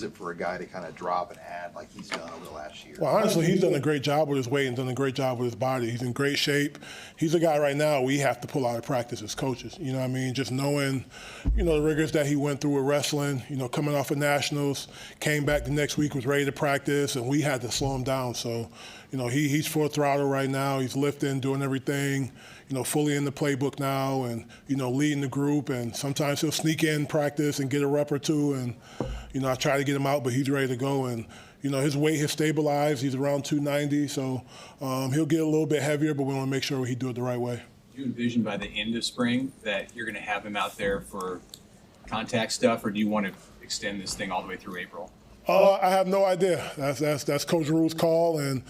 it for a guy to kind of drop and add like he's done over the last year? Well, honestly, he's done a great job with his weight and done a great job with his body. He's in great shape. He's a guy right now we have to pull out of practice as coaches. You know what I mean? Just knowing, the rigors that he went through with wrestling, coming off of nationals, came back the next week, was ready to practice, and we had to slow him down. So, he's full throttle right now. He's lifting, doing everything, fully in the playbook now and, leading the group. And sometimes he'll sneak in practice and get a rep or two. And, I try to get him out, but he's ready to go. And, his weight has stabilized. He's around 290. So he'll get a little bit heavier, but we want to make sure he do it the right way. Do you envision by the end of spring that you're going to have him out there for contact stuff, or do you want to extend this thing all the way through April? I have no idea. That's Coach Rule's call, and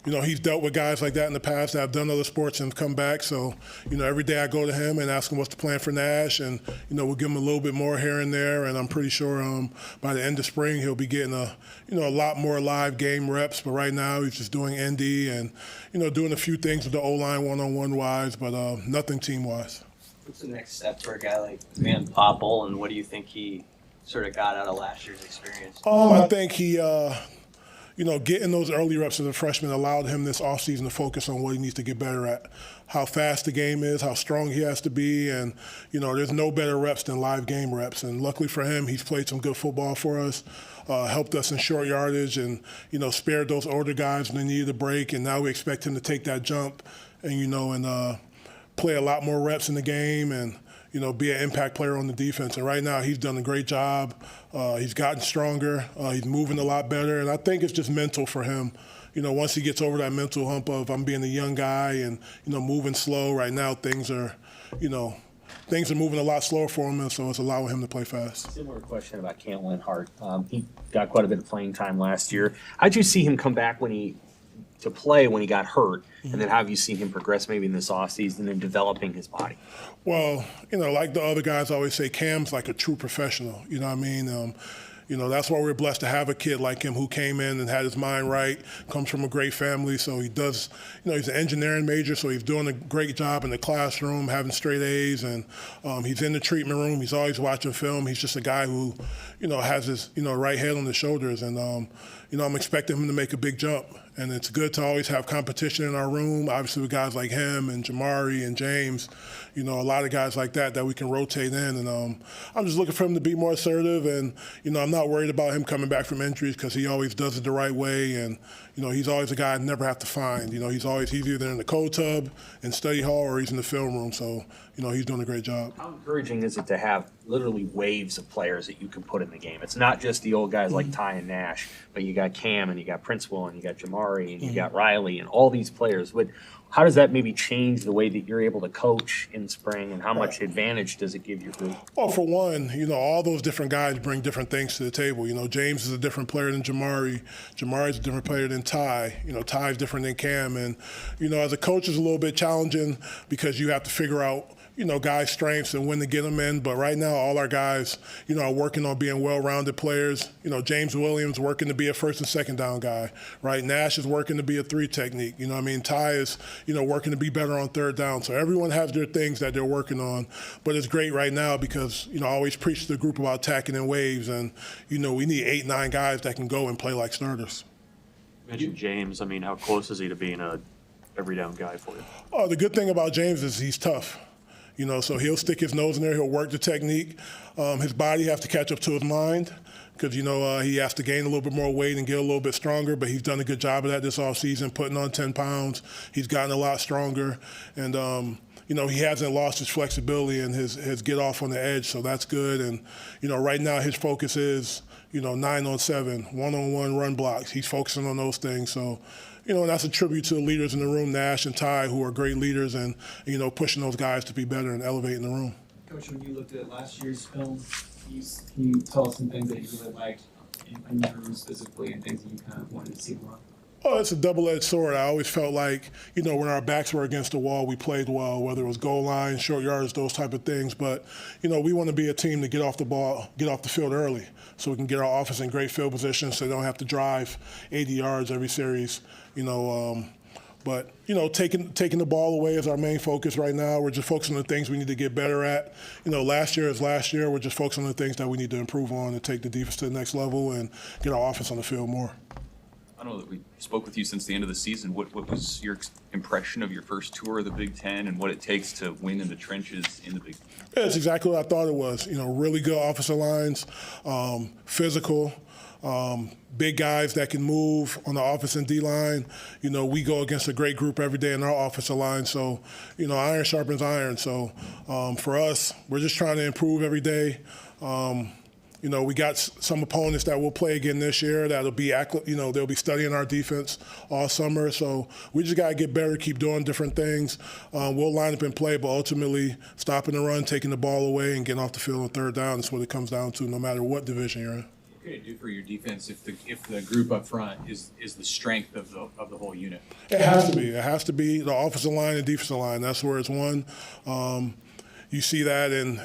he's dealt with guys like that in the past that have done other sports and come back. So, every day I go to him and ask him what's the plan for Nash, and we'll give him a little bit more here and there. And I'm pretty sure by the end of spring he'll be getting a lot more live game reps. But right now he's just doing ND and doing a few things with the O-line one-on-one wise, but nothing team wise. What's the next step for a guy like Van Poppel, and what do you think he sort of got out of last year's experience? I think he, getting those early reps as a freshman allowed him this offseason to focus on what he needs to get better at, how fast the game is, how strong he has to be, and, there's no better reps than live game reps. And luckily for him, he's played some good football for us, helped us in short yardage and, spared those older guys when they needed a break. And now we expect him to take that jump and, play a lot more reps in the game and, be an impact player on the defense. And right now he's done a great job. He's gotten stronger. He's moving a lot better. And I think it's just mental for him. Once he gets over that mental hump of I'm being a young guy and, moving slow, right now things are moving a lot slower for him, and so it's allowing him to play fast. Similar question about Cam Hart. He got quite a bit of playing time last year. How'd you see him come back when he got hurt, and then how have you seen him progress maybe in this offseason and developing his body? Well, like the other guys always say, Cam's like a true professional. You know what I mean? That's why we're blessed to have a kid like him who came in and had his mind right, comes from a great family. So he does, he's an engineering major, so he's doing a great job in the classroom, having straight A's, and he's in the treatment room. He's always watching film. He's just a guy who, has his, right head on his shoulders. And, I'm expecting him to make a big jump. And it's good to always have competition in our room, obviously with guys like him and Jamari and James, a lot of guys like that we can rotate in. And I'm just looking for him to be more assertive. And, I'm not worried about him coming back from injuries because he always does it the right way. And, he's always a guy I never have to find. He's either in the cold tub in study hall or he's in the film room. So, he's doing a great job. How encouraging is it to have literally waves of players that you can put in the game? It's not just the old guys like Ty and Nash, but you got Cam and you got Principal and you got Jamari and you got Riley and all these players. How does that maybe change the way that you're able to coach in spring, and how much advantage does it give your group? Well, for one, all those different guys bring different things to the table. James is a different player than Jamari. Jamari's a different player than Ty. Ty's different than Cam. And, as a coach, it's a little bit challenging because you have to figure out guys' strengths and when to get them in. But right now, all our guys, are working on being well-rounded players. James Williams working to be a first and second down guy, right? Nash is working to be a three technique. Ty is, working to be better on third down. So everyone has their things that they're working on. But it's great right now because, I always preach to the group about attacking in waves. And, we need 8, 9 guys that can go and play like starters. You mentioned James. How close is he to being a every down guy for you? Oh, the good thing about James is he's tough. So he'll stick his nose in there. He'll work the technique. His body has to catch up to his mind because, he has to gain a little bit more weight and get a little bit stronger. But he's done a good job of that this offseason, putting on 10 pounds. He's gotten a lot stronger. And, he hasn't lost his flexibility and his get off on the edge. So that's good. And, right now his focus is, 9-on-7, one-on-one run blocks. He's focusing on those things. So, and that's a tribute to the leaders in the room, Nash and Ty, who are great leaders and, pushing those guys to be better and elevating the room. Coach, when you looked at last year's film, can you tell us some things that you really liked in your room specifically and things that you kind of wanted to see more? Oh, it's a double-edged sword. I always felt like, when our backs were against the wall, we played well, whether it was goal line, short yards, those type of things. But, we want to be a team to get off the field early so we can get our offense in great field position so they don't have to drive 80 yards every series, But, taking the ball away is our main focus right now. We're just focusing on the things we need to get better at. Last year is last year. We're just focusing on the things that we need to improve on and take the defense to the next level and get our offense on the field more. I don't know that we spoke with you since the end of the season. What was your impression of your first tour of the Big Ten and what it takes to win in the trenches in the Big Ten? Yeah, it's exactly what I thought it was. Really good offensive lines, physical, big guys that can move on the offense and D-line. We go against a great group every day in our offensive line. So, iron sharpens iron. So for us, we're just trying to improve every day. We got some opponents that we'll play again this year that'll be, they'll be studying our defense all summer. So we just got to get better, keep doing different things. We'll line up and play, but ultimately stopping the run, taking the ball away, and getting off the field on third down is what it comes down to, no matter what division you're in. What can it do for your defense if the group up front is the strength of the whole unit? It has to be. It has to be the offensive line and defensive line. That's where it's won. You see that in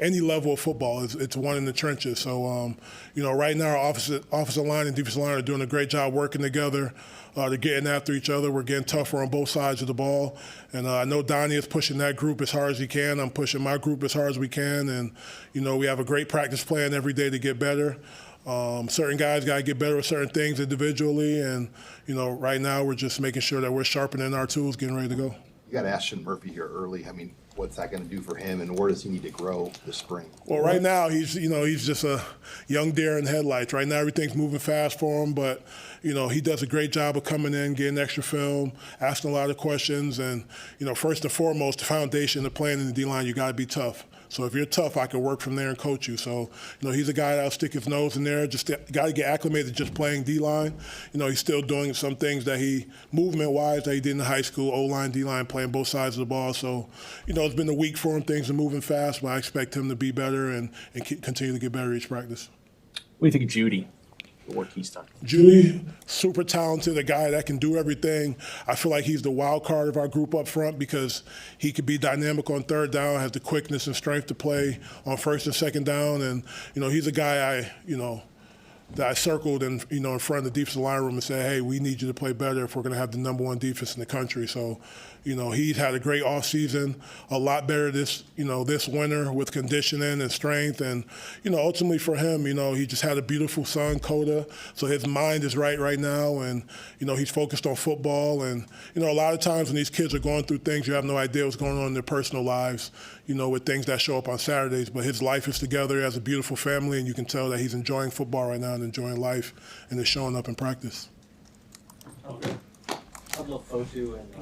any level of football. It's won in the trenches. So right now our offensive line and defensive line are doing a great job working together. They're getting after each other. We're getting tougher on both sides of the ball. And I know Donnie is pushing that group as hard as he can. I'm pushing my group as hard as we can. And we have a great practice plan every day to get better. Certain guys got to get better with certain things individually. And right now we're just making sure that we're sharpening our tools, getting ready to go. You got Ashton Murphy here early. I mean, what's that going to do for him, and where does he need to grow this spring? Well, right now he's just a young deer in headlights. Right now everything's moving fast for him, but he does a great job of coming in, getting extra film, asking a lot of questions, and first and foremost, the foundation of playing in the D-line, you got to be tough. So if you're tough, I can work from there and coach you. So, he's a guy that'll stick his nose in there. Just got to get acclimated to just playing D-line. He's still doing some things that movement-wise, that he did in high school, O-line, D-line, playing both sides of the ball. So, it's been a week for him. Things are moving fast, but I expect him to be better and continue to get better each practice. What do you think of Judy, the work he's done? Judy, super talented, a guy that can do everything. I feel like he's the wild card of our group up front because he could be dynamic on third down, has the quickness and strength to play on first and second down. And, he's a guy that I circled in front of the defensive line room and said, hey, we need you to play better if we're going to have the number one defense in the country. So, he's had a great offseason, a lot better this winter with conditioning and strength. And, ultimately for him, he just had a beautiful son, Coda. So his mind is right now. And, he's focused on football. And, a lot of times when these kids are going through things, you have no idea what's going on in their personal lives, with things that show up on Saturdays. But his life is together. He has a beautiful family, and you can tell that he's enjoying football right now and enjoying life, and it's showing up in practice. Okay. Pablo Fotu and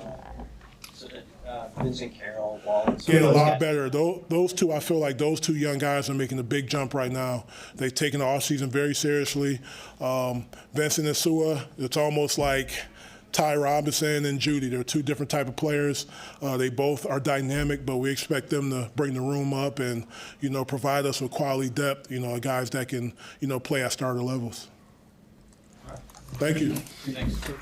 Vincent Carroll, Wallace. Getting a lot better. Those two, I feel like those two young guys are making a big jump right now. They've taken the offseason very seriously. Vincent and Sua, it's almost like Ty Robinson and Judy. They're two different type of players. They both are dynamic, but we expect them to bring the room up and, provide us with quality depth, guys that can, play at starter levels. Thank you. Thanks, Coach.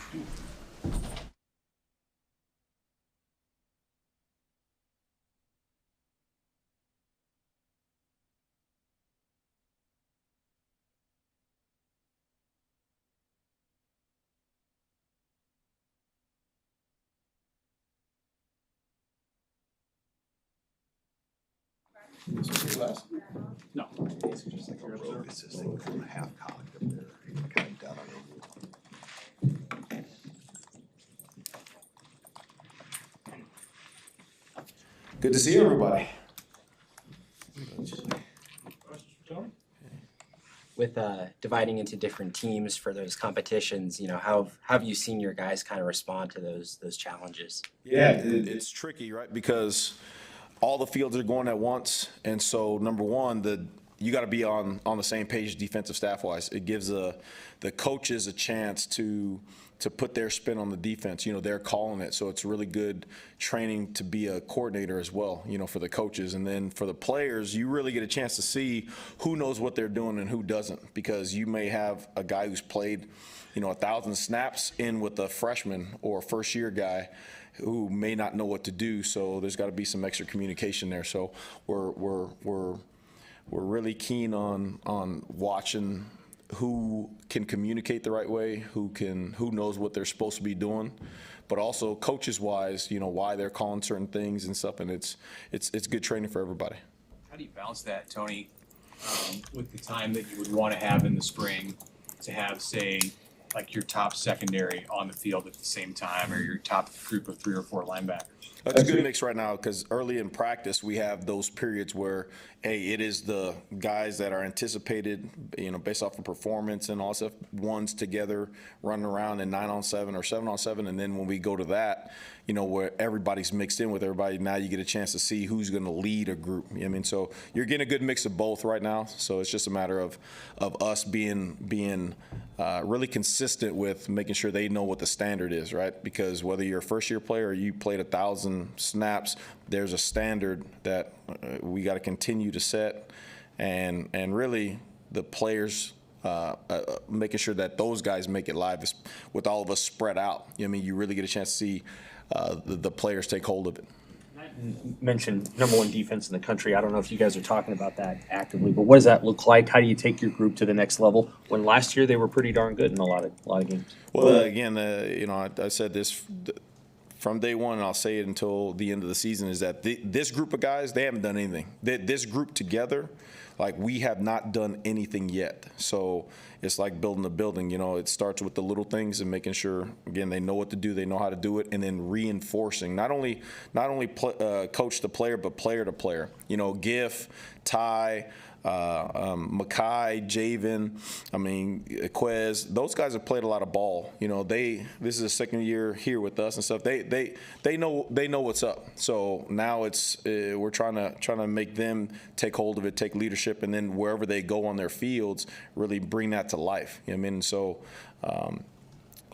No. It's just like a rope. It's this thing kind of half cocked up there, kind of down on it. Good to see everybody. With dividing into different teams for those competitions, how have you seen your guys kind of respond to those challenges? Yeah, it's tricky, right? Because all the fields are going at once, and so number one, you got to be on the same page defensive staff wise. It gives the coaches a chance to put their spin on the defense. They're calling it, so it's really good training to be a coordinator as well, for the coaches. And then for the players, you really get a chance to see who knows what they're doing and who doesn't, because you may have a guy who's played 1,000 snaps in with a freshman or first year guy who may not know what to do. So there's got to be some extra communication there. So we're really keen on watching who can communicate the right way, who knows what they're supposed to be doing, but also coaches wise, why they're calling certain things and stuff, and it's good training for everybody. How do you balance that, Tony, with the time that you would want to have in the spring to have, say, like your top secondary on the field at the same time, or your top group of 3 or 4 linebackers? It's a good mix right now because early in practice we have those periods where, hey, it is the guys that are anticipated, based off of performance and all stuff, ones together running around in 9-on-7 or 7-on-7, and then when we go to that, where everybody's mixed in with everybody, now you get a chance to see who's going to lead a group. So you're getting a good mix of both right now. So it's just a matter of us being really consistent with making sure they know what the standard is, right? Because whether you're a first-year player or you played 1,000 snaps, there's a standard that we got to continue to set, and really the players making sure that those guys make it live with all of us spread out. You really get a chance to see the players take hold of it. Mentioned #1 defense in the country. I don't know if you guys are talking about that actively, but what does that look like? How do you take your group to the next level when last year they were pretty darn good in a lot of games? Well, again, I said this from day one, and I'll say it until the end of the season, is that this group of guys, they haven't done anything. This group together, we have not done anything yet. So it's like building a building. It starts with the little things and making sure, again, they know what to do, they know how to do it, and then reinforcing. Not only coach to player, but player to player. Giff, Ty, Makai, Javen, Quez, those guys have played a lot of ball. This is a second year here with us and stuff. They know what's up. So now we're trying to make them take hold of it, take leadership, and then wherever they go on their fields, really bring that to life. So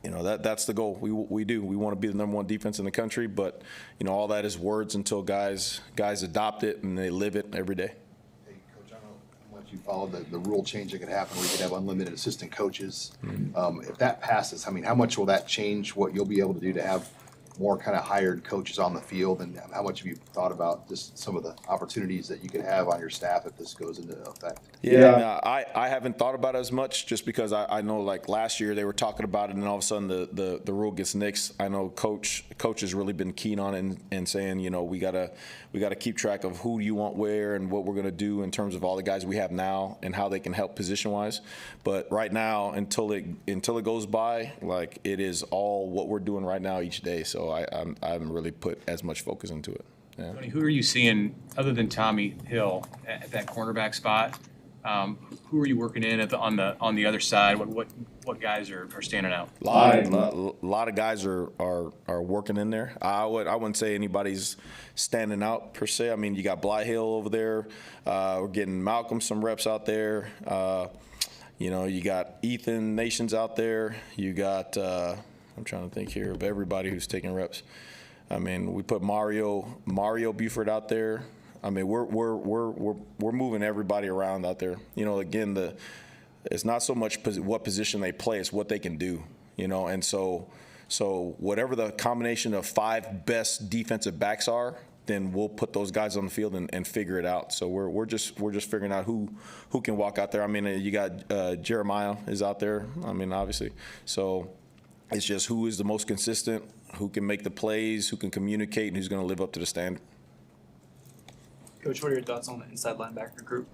that's the goal. We want to be the #1 defense in the country, but all that is words until guys adopt it and they live it every day. You follow the rule change that could happen where you could have unlimited assistant coaches. If that passes, how much will that change what you'll be able to do to have more kind of hired coaches on the field, and how much have you thought about just some of the opportunities that you could have on your staff if this goes into effect? Yeah. I haven't thought about it as much just because I know last year they were talking about it and then all of a sudden the rule gets nixed. I know coach has really been keen on it and saying, we gotta keep track of who you want where and what we're gonna do in terms of all the guys we have now and how they can help position wise. But right now, until it goes by, it is all what we're doing right now each day. So I haven't really put as much focus into it. Yeah. Tony, who are you seeing other than Tommy Hill at that cornerback spot? Who are you working in on the other side? What guys are standing out? A lot of guys are working in there. I wouldn't say anybody's standing out per se. You got Bly Hill over there. We're getting Malcolm some reps out there. You got Ethan Nations out there. You got I'm trying to think here of everybody who's taking reps. We put Mario Buford out there. We're moving everybody around out there. Again, it's not so much what position they play, it's what they can do. And so whatever the combination of 5 best defensive backs are, then we'll put those guys on the field and figure it out. So we're just figuring out who can walk out there. You got Jeremiah is out there. Obviously. So it's just who is the most consistent, who can make the plays, who can communicate, and who's going to live up to the standard. Coach, what are your thoughts on the inside linebacker group?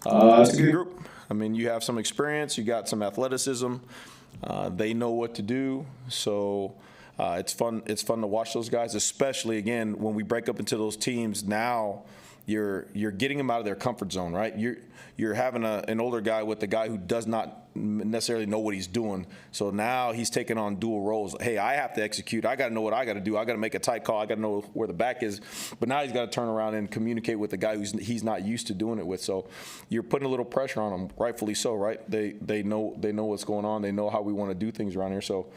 It's a good group. You have some experience, you got some athleticism. They know what to do, so it's fun. It's fun to watch those guys, especially again when we break up into those teams. Now you're getting them out of their comfort zone, right? You're having an older guy with a guy who does not necessarily know what he's doing. So now he's taking on dual roles. Hey, I have to execute. I got to know what I got to do. I got to make a tight call. I got to know where the back is. But now he's got to turn around and communicate with the guy he's not used to doing it with. So you're putting a little pressure on them, rightfully so, right? They know what's going on. They know how we want to do things around here. So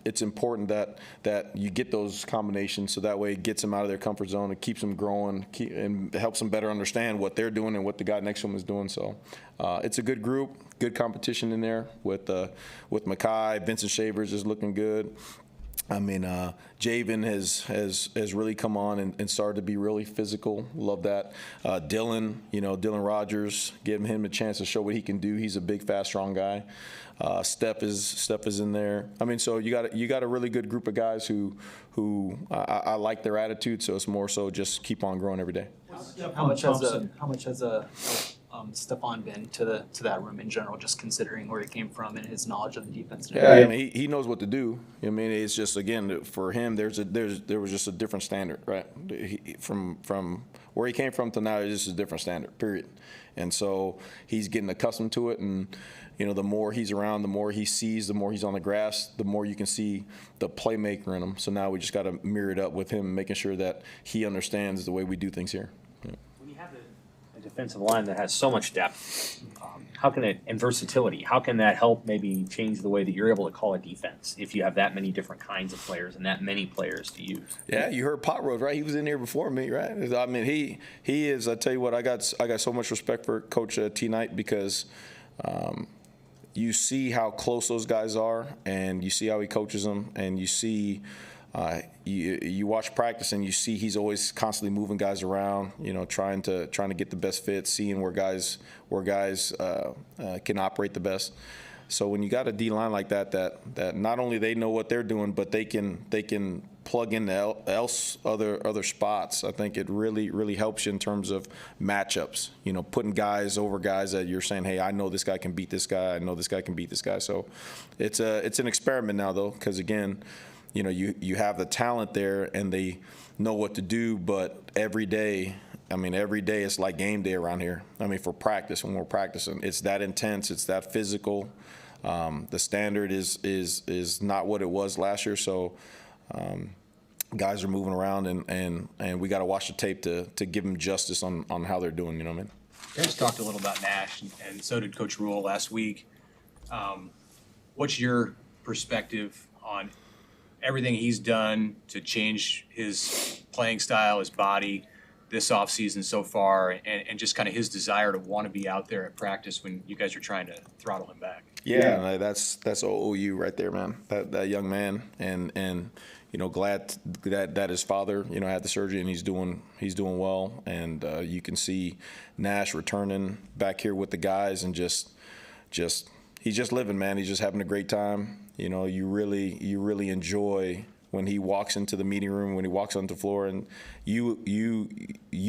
it's important that you get those combinations so that way it gets them out of their comfort zone. It keeps them growing and helps them better understand what they're doing and what the guy next to them is doing. So it's a good group, good competition in there with Makai. Vincent Shavers is looking good. I mean, Javen has really come on and started to be really physical. Love that. Dylan, Dylan Rogers, giving him a chance to show what he can do. He's a big, fast, strong guy. Steph is in there. I mean, so you got a really good group of guys who I like their attitude. So it's more so just keep on growing every day. How much has Stephon been to that room in general, just considering where he came from and his knowledge of the defense? Yeah, I mean, he knows what to do. I mean, it's just, again, for him, there was just a different standard, right? From where he came from to now, it's just a different standard, period. And so he's getting accustomed to it, and the more he's around, the more he sees, the more he's on the grass, the more you can see the playmaker in him. So now we just got to mirror it up with him, making sure that he understands the way we do things here. Yeah. When you have a defensive line that has so much depth, how can it, and versatility, how can that help maybe change the way that you're able to call a defense if you have that many different kinds of players and that many players to use? Yeah, you heard Pot Rose, right? He was in here before me, right? I mean, he is. I tell you what, I got so much respect for Coach T. Knight because you see how close those guys are, and you see how he coaches them, and you see. You watch practice and you see he's always constantly moving guys around, trying to get the best fit, seeing where guys can operate the best. So when you got a D line like that not only they know what they're doing, but they can plug in other spots. I think it really helps you in terms of matchups. Putting guys over guys that you're saying, hey, I know this guy can beat this guy. I know this guy can beat this guy. So it's an experiment now though, because again. You have the talent there and they know what to do, but every day it's like game day around here. I mean, for practice, when we're practicing, it's that intense, it's that physical. The standard is not what it was last year, so guys are moving around and we got to watch the tape to give them justice on how they're doing, you know what I mean? You guys talked a little about Nash, and so did Coach Rule last week. What's your perspective on everything he's done to change his playing style, his body this offseason so far, and just kind of his desire to want to be out there at practice when you guys are trying to throttle him back? Yeah, that's OOU right there, man. That young man, and glad that his father had the surgery and he's doing well, and you can see Nash returning back here with the guys and just he's just living, man. He's just having a great time. You really enjoy when he walks into the meeting room, when he walks onto the floor, and you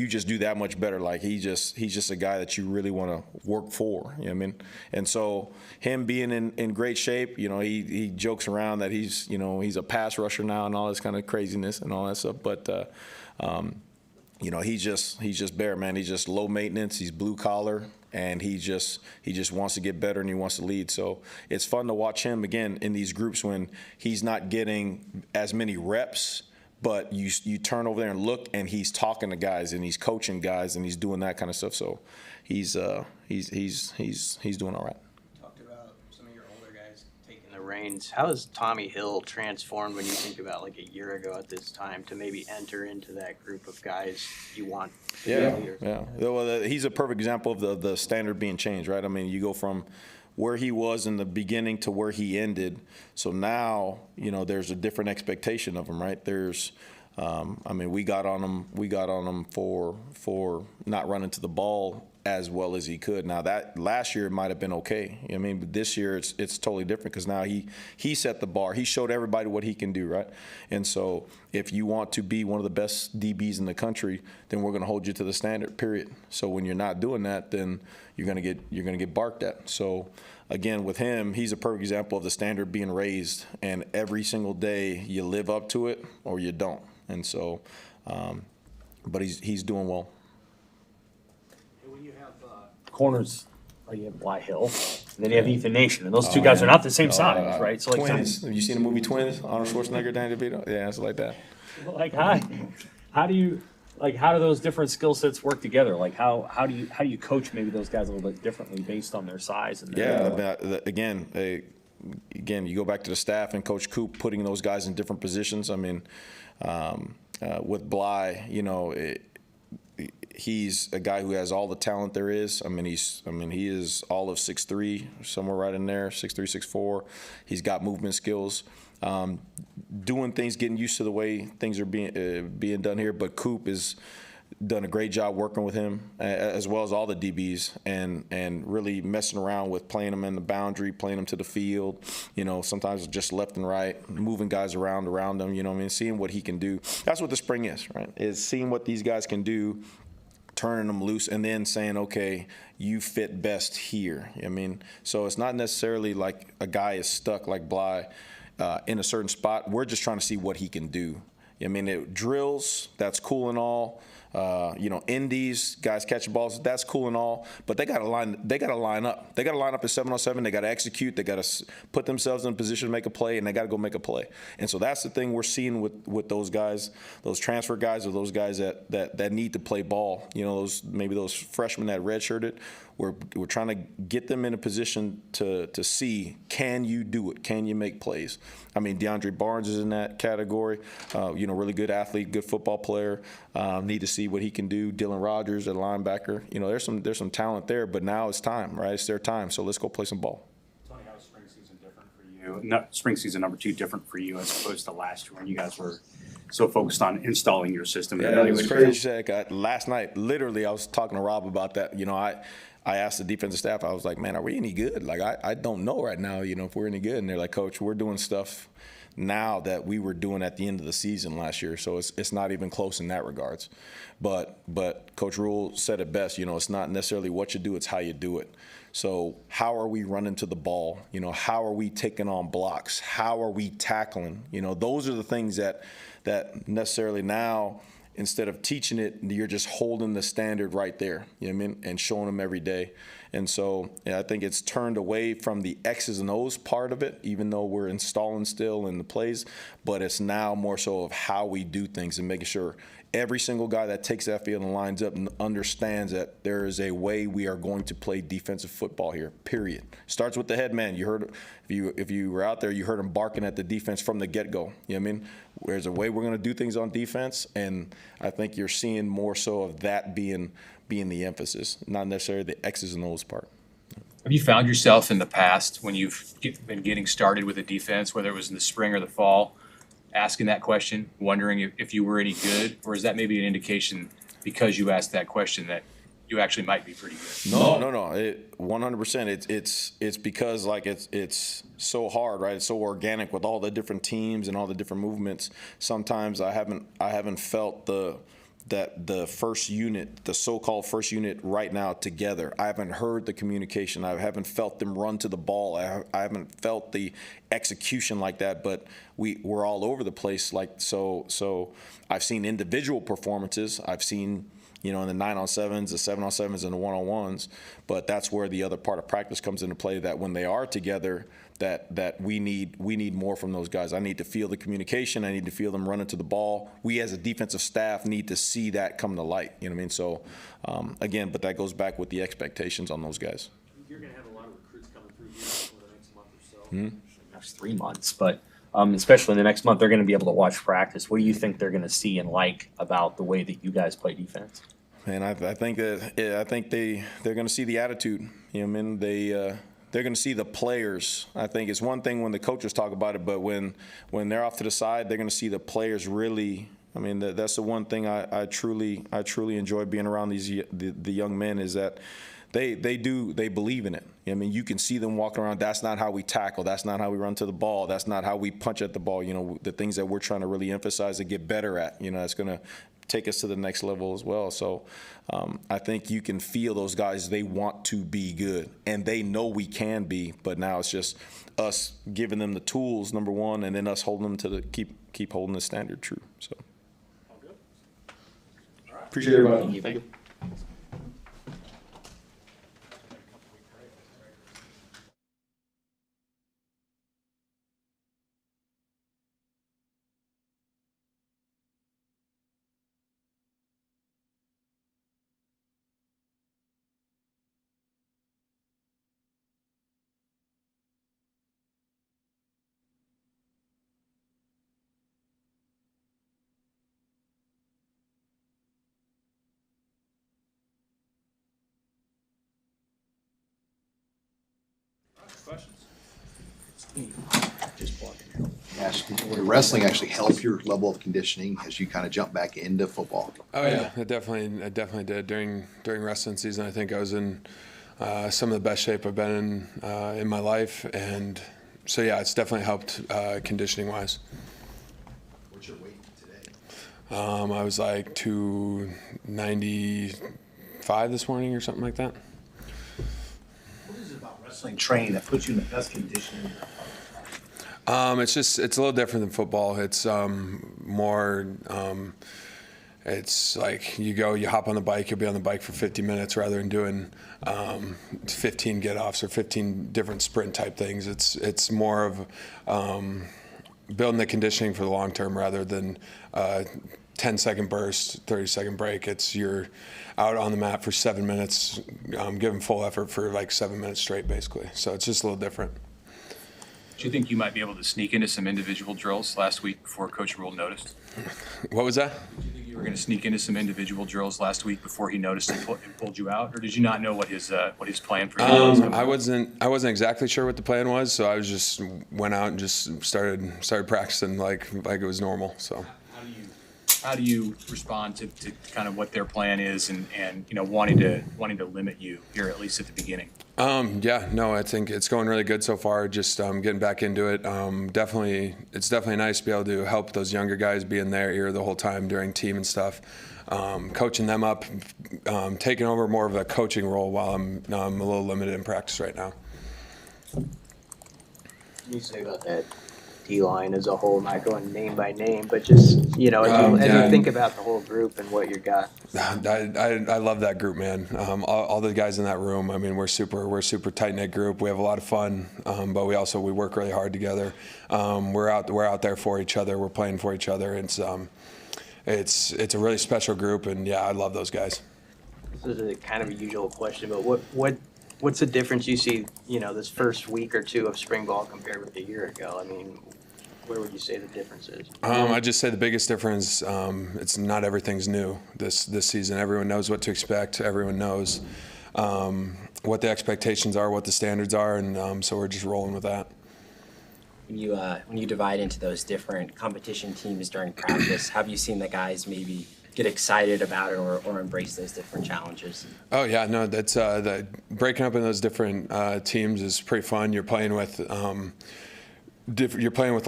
just do that much better. Like he's just a guy that you really want to work for. You know what I mean? And so him being in great shape, he jokes around that he's a pass rusher now and all this kind of craziness and all that stuff. But he's just bare, man. He's just low maintenance. He's blue collar. And he just wants to get better and he wants to lead. So it's fun to watch him again in these groups when he's not getting as many reps, but you turn over there and look and he's talking to guys and he's coaching guys and he's doing that kind of stuff. So he's doing all right. Talked about some of your older guys taking the reins. How has Tommy Hill transformed when you think about like a year ago at this time to maybe enter into that group of guys you want? Yeah. Well, he's a perfect example of the standard being changed, right? I mean, you go from where he was in the beginning to where he ended. So now, there's a different expectation of him, right? There's, we got on him for not running to the ball as well as he could. Now that last year it might have been okay. But this year it's totally different because now he set the bar. He showed everybody what he can do, right? And so if you want to be one of the best DBs in the country, then we're going to hold you to the standard, period. So when you're not doing that, then you're going to get barked at. So again, with him, he's a perfect example of the standard being raised, and every single day you live up to it or you don't. And so, but he's doing well. When you have corners, you have Bly Hill, and then you have Ethan Nation, and those two guys are not the same size, right? So Twins. Have you seen the movie Twins? Arnold Schwarzenegger, Danny DeVito? Yeah, it's like that. How do those different skill sets work together? Like how do you coach maybe those guys a little bit differently based on their size? And again, you go back to the staff and Coach Coop putting those guys in different positions. With Bly, he's a guy who has all the talent there is. He is all of 6'3", somewhere right in there, 6'3", 6'4". He's got movement skills. Doing things, getting used to the way things are being done here. But Coop has done a great job working with him, as well as all the DBs, and really messing around with playing them in the boundary, playing them to the field. Sometimes just left and right, moving guys around them. Seeing what he can do. That's what the spring is, right? Is seeing what these guys can do, turning them loose, and then saying, okay, you fit best here. So it's not necessarily like a guy is stuck like Bly in a certain spot. We're just trying to see what he can do. It drills, that's cool and all. Indies, guys catching balls, that's cool and all, but they got to line up. They got to line up at 7-on-7. They got to execute. They got to put themselves in a position to make a play, and they got to go make a play. And so that's the thing we're seeing with those guys, those transfer guys, or those guys that need to play ball. Those freshmen that redshirted. We're trying to get them in a position to see, can you do it? Can you make plays? DeAndre Barnes is in that category. Really good athlete, good football player. Need to see what he can do. Dylan Rogers, a linebacker. There's some talent there, but now it's time, right? It's their time. So let's go play some ball. Tony, how is spring season different for you? Spring season number 2 different for you as opposed to last year when you guys were so focused on installing your system? Yeah, it was crazy. Last night, literally, I was talking to Rob about that. I asked the defensive staff, I was like, man, are we any good? I don't know right now, if we're any good. And they're like, Coach, we're doing stuff now that we were doing at the end of the season last year. So it's not even close in that regards. But Coach Rule said it best, it's not necessarily what you do, it's how you do it. So how are we running to the ball? How are we taking on blocks? How are we tackling? Those are the things that necessarily now, instead of teaching it, you're just holding the standard right there, and showing them every day. And so I think it's turned away from the X's and O's part of it, even though we're installing still in the plays, but it's now more so of how we do things and making sure every single guy that takes that field and lines up and understands that there is a way we are going to play defensive football here, period. Starts with the head man. You heard, if you were out there, you heard him barking at the defense from the get-go. There's a way we're going to do things on defense, and I think you're seeing more so of that being the emphasis, not necessarily the X's and O's part. Have you found yourself in the past when you've been getting started with a defense, whether it was in the spring or the fall, asking that question, wondering if you were any good, or is that maybe an indication because you asked that question that you actually might be pretty good? No. 100%. It's because it's so hard, right? It's so organic with all the different teams and all the different movements. Sometimes I haven't felt the first unit, the so-called first unit right now together. I haven't heard the communication. I haven't felt them run to the ball. I haven't felt the execution like that, but we're all over the place. So I've seen individual performances. I've seen, in the 9-on-7s, the 7-on-7s, and the 1-on-1s, but that's where the other part of practice comes into play, that when they are together, that we need more from those guys. I need to feel the communication. I need to feel them running to the ball. We as a defensive staff need to see that come to light. So again, but that goes back with the expectations on those guys. You're going to have a lot of recruits coming through here over the next month or so. The next 3 months, but especially in the next month, they're going to be able to watch practice. What do you think they're going to see and like about the way that you guys play defense? And I think they're going to see the attitude. They're going to see the players. I think it's one thing when the coaches talk about it, but when they're off to the side, they're going to see the players really. That's the one thing I truly enjoy being around the young men, is that they believe in it. You can see them walking around. That's not how we tackle. That's not how we run to the ball. That's not how we punch at the ball. The things that we're trying to really emphasize and get better at. It's going to take us to the next level as well. So I think you can feel those guys, they want to be good, and they know we can be, but now it's just us giving them the tools, number one, and then us holding them to keep holding the standard true. So appreciate everybody. Thank you. Ash, did wrestling actually help your level of conditioning as you kind of jump back into football? Oh yeah, it definitely did. During wrestling season, I think I was in some of the best shape I've been in my life, and so yeah, it's definitely helped conditioning wise. What's your weight today? I was like 295 this morning or something like that. What is it about wrestling training that puts you in the best condition? It's a little different than football. It's more. It's like you hop on the bike, you'll be on the bike for 50 minutes rather than doing 15 get-offs or 15 different sprint type things. It's more of building the conditioning for the long term rather than 10-second burst, 30-second break. You're out on the mat for 7 minutes, giving full effort for like 7 minutes straight, basically. So it's just a little different. Do you think you might be able to sneak into some individual drills last week before Coach Rule noticed? What was that? Do you think you were going to sneak into some individual drills last week before he noticed and pulled you out, or did you not know what his plan for you was? I wasn't exactly sure what the plan was, so I just went out and just started practicing like it was normal. So. How do you respond to kind of what their plan is and wanting to limit you here, at least at the beginning? Yeah, no, I think it's going really good so far. Just getting back into it. It's definitely nice to be able to help those younger guys be in their ear the whole time during team and stuff. Coaching them up, taking over more of a coaching role while I'm a little limited in practice right now. What do you say about that D-line as a whole, not going name by name, but just, as you think about the whole group and what you got? I love that group, man. All the guys in that room, I mean, we're super tight-knit group. We have a lot of fun, but we work really hard together. We're out there for each other. We're playing for each other. It's a really special group, and yeah, I love those guys. This is a kind of a usual question, but what's the difference you see, this first week or two of spring ball compared with a year ago? I mean, where would you say the difference is? I'd just say the biggest difference, it's not everything's new this season. Everyone knows what to expect. Everyone knows what the expectations are, what the standards are, and so we're just rolling with that. When you divide into those different competition teams during practice, have you seen the guys maybe get excited about it or embrace those different challenges? Oh yeah, no, that's breaking up in those different teams is pretty fun. You're playing with a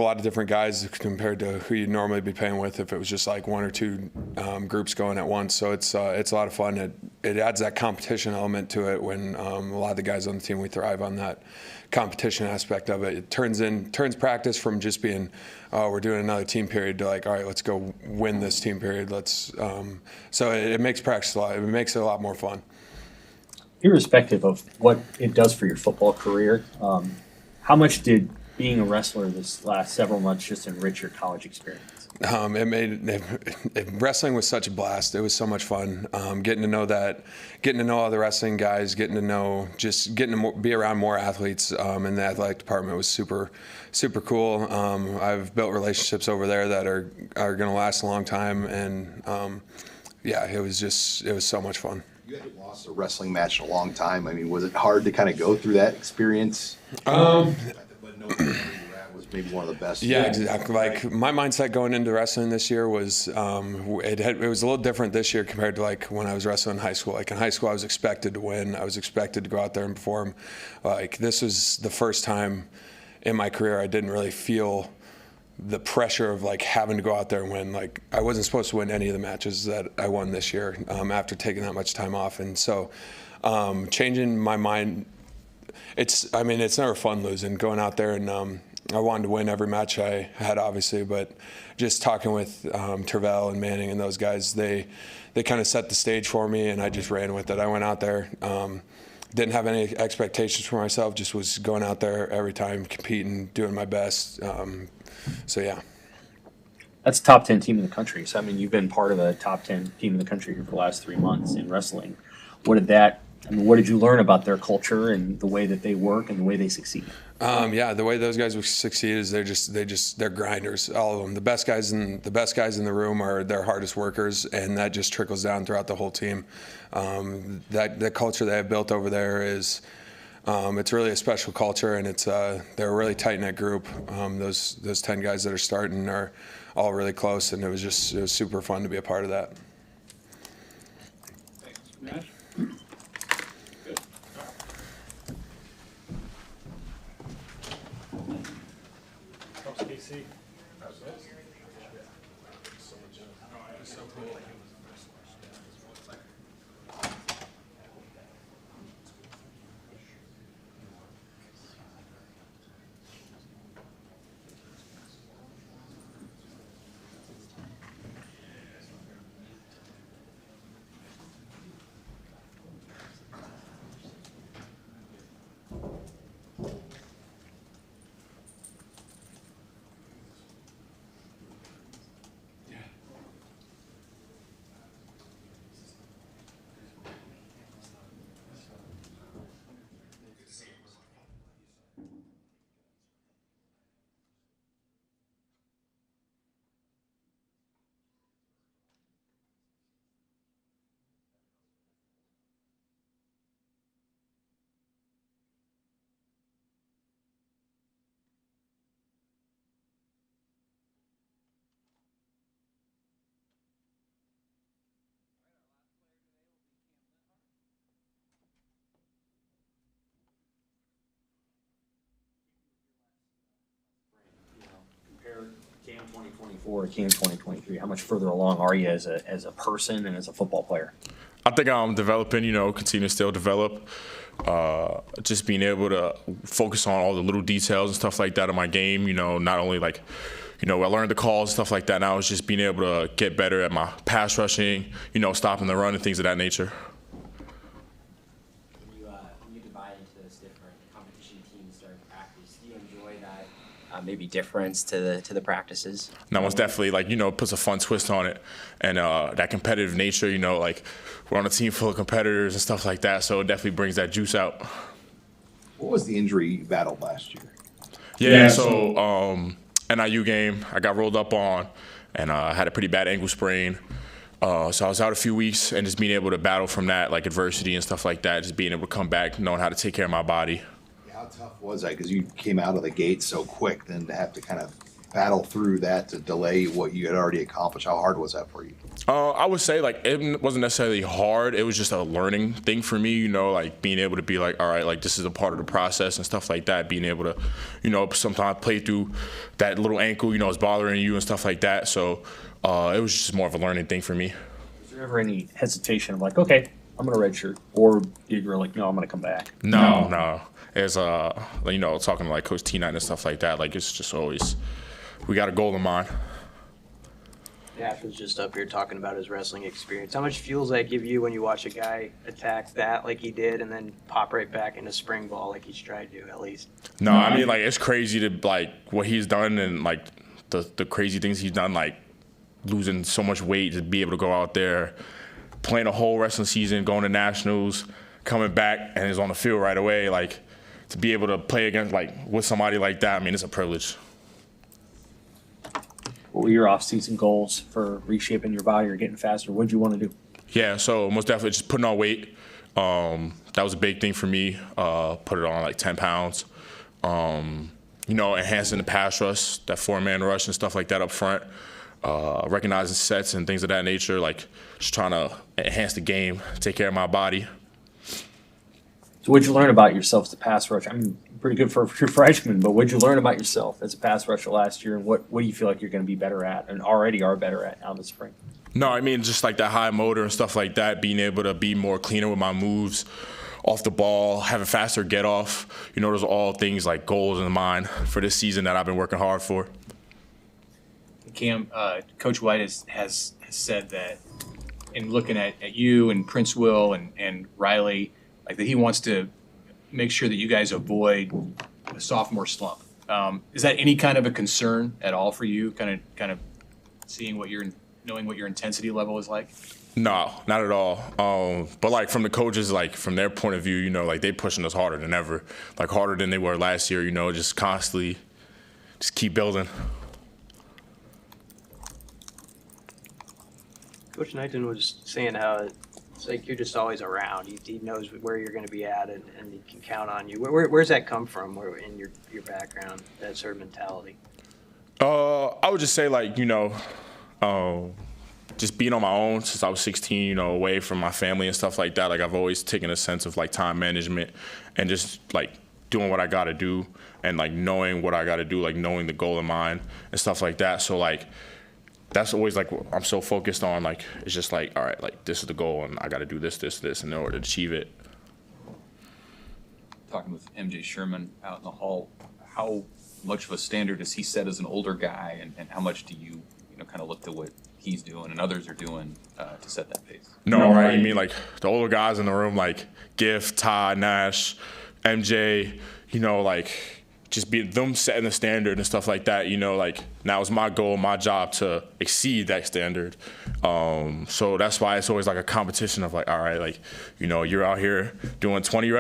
lot of different guys compared to who you'd normally be playing with if it was just like one or two groups going at once. So it's a lot of fun. It adds that competition element to it when a lot of the guys on the team, we thrive on that competition aspect of it. It turns practice from just being, we're doing another team period to like, all right, let's go win this team period. So it makes practice it makes it a lot more fun. Irrespective of what it does for your football career, how much did being a wrestler this last several months just enrich your college experience? Wrestling was such a blast. It was so much fun. Getting to know all the wrestling guys, getting to be around more athletes in the athletic department was super, super cool. I've built relationships over there that are going to last a long time, and yeah, it was so much fun. You hadn't lost a wrestling match in a long time. I mean, was it hard to kind of go through that experience? Was maybe one of the best. Yeah, exactly. Like my mindset going into wrestling this year was it was a little different this year compared to like when I was wrestling in high school. Like in high school, I was expected to win. I was expected to go out there and perform. Like this was the first time in my career I didn't really feel the pressure of like having to go out there and win. Like I wasn't supposed to win any of the matches that I won this year after taking that much time off, and so changing my mind. It's never fun losing, going out there, and I wanted to win every match I had, obviously, but just talking with Tervel and Manning and those guys, they kind of set the stage for me, and I just ran with it. I went out there, didn't have any expectations for myself, just was going out there every time, competing, doing my best. So yeah. That's a top 10 team in the country. So I mean, you've been part of a top 10 team in the country here for the last 3 months in wrestling. What did you learn about their culture and the way that they work and the way they succeed? Yeah, the way those guys succeed is they're grinders, all of them. The best guys in the room are their hardest workers, and that just trickles down throughout the whole team. That culture they have built over there is It's really a special culture, and they're a really tight-knit group. Those 10 guys that are starting are all really close, and it was super fun to be a part of that. Nash? Compare Cam 2024 to Cam 2023. How much further along are you as a person and as a football player? I think I'm developing, continue to still develop. Just being able to focus on all the little details and stuff like that in my game, not only I learned the calls and stuff like that. Now it's just being able to get better at my pass rushing, stopping the run and things of that nature. When you divide into those different competition teams during practice, do you enjoy that maybe difference to the practices? No, it's definitely puts a fun twist on it, and that competitive nature. We're on a team full of competitors and stuff like that, so it definitely brings that juice out. What was the injury you battled last year? Yeah, so NIU game, I got rolled up on, and I had a pretty bad ankle sprain. So I was out a few weeks, and just being able to battle from that, adversity and stuff like that, just being able to come back, knowing how to take care of my body. How tough was that? Because you came out of the gate so quick, then to have to kind of battle through that to delay what you had already accomplished. How hard was that for you? I would say it wasn't necessarily hard. It was just a learning thing for me, being able to be all right, this is a part of the process and stuff like that. Being able to, sometimes play through that little ankle, it's bothering you and stuff like that. So it was just more of a learning thing for me. Was there ever any hesitation of okay, I'm gonna redshirt, or you were no, I'm gonna come back? No. As talking to Coach T Knighton and stuff like that, it's just always we got a goal in mind. Nash was just up here talking about his wrestling experience. How much fuel does that give you when you watch a guy attack that like he did and then pop right back into spring ball like he's tried to at least? No, I mean it's crazy to what he's done and the crazy things he's done, losing so much weight to be able to go out there, playing a whole wrestling season, going to nationals, coming back and is on the field right away. To be able to play against with somebody like that, I mean it's a privilege. What were your off-season goals for reshaping your body or getting faster? What did you want to do? Yeah, so most definitely just putting on weight. That was a big thing for me. Put it on 10 pounds. Enhancing the pass rush, that 4-man rush and stuff like that up front. Recognizing sets and things of that nature. Just trying to enhance the game, take care of my body. So what'd you learn about yourself as a pass rush? I mean, pretty good for a true freshman, but what'd you learn about yourself as a pass rusher last year, and what do you feel like you're going to be better at and already are better at now this spring? No, I mean, just that high motor and stuff like that, being able to be more cleaner with my moves off the ball, have a faster get off. Those are all things goals in mind for this season that I've been working hard for. Cam, Coach White has said that in looking at you and Prince Will and Riley, that he wants to make sure that you guys avoid a sophomore slump. Is that any kind of a concern at all for you? Kind of seeing knowing what your intensity level is like? No, not at all. But from the coaches, from their point of view, they pushing us harder than ever, harder than they were last year. Just constantly, just keep building. Coach Knighton was saying how It's like you're just always around. He knows where you're going to be at, and he can count on you. Where's that come from? Where in your background, that sort of mentality? I would just say like, just being on my own since I was 16, away from my family and stuff like that. Like I've always taken a sense of like time management and just like doing what I got to do and like knowing what I got to do, like knowing the goal in mind and stuff like that. So like that's always like what I'm so focused on. Like it's just like, all right, like this is the goal and I got to do this in order to achieve it. Talking with MJ Sherman out in the hall, how much of a standard does he set as an older guy, and how much do you kind of look to what he's doing and others are doing to set that pace? No, right? You mean like the older guys in the room, like Gift, Ty, Nash, MJ, like just be them setting the standard and stuff like that. Like now it's my goal, my job to exceed that standard. So that's why it's always like a competition of like, all right, like, you're out here doing 20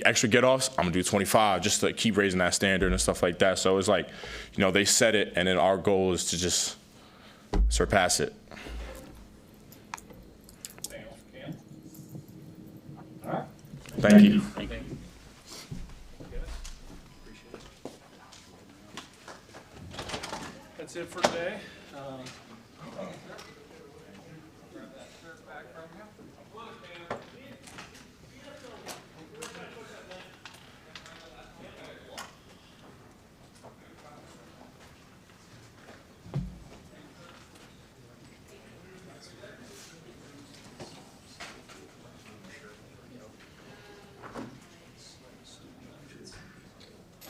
extra get-offs, I'm gonna do 25 just to keep raising that standard and stuff like that. So it's like, they set it and then our goal is to just surpass it. Thank you. That's it for today. Grab that shirt back from you.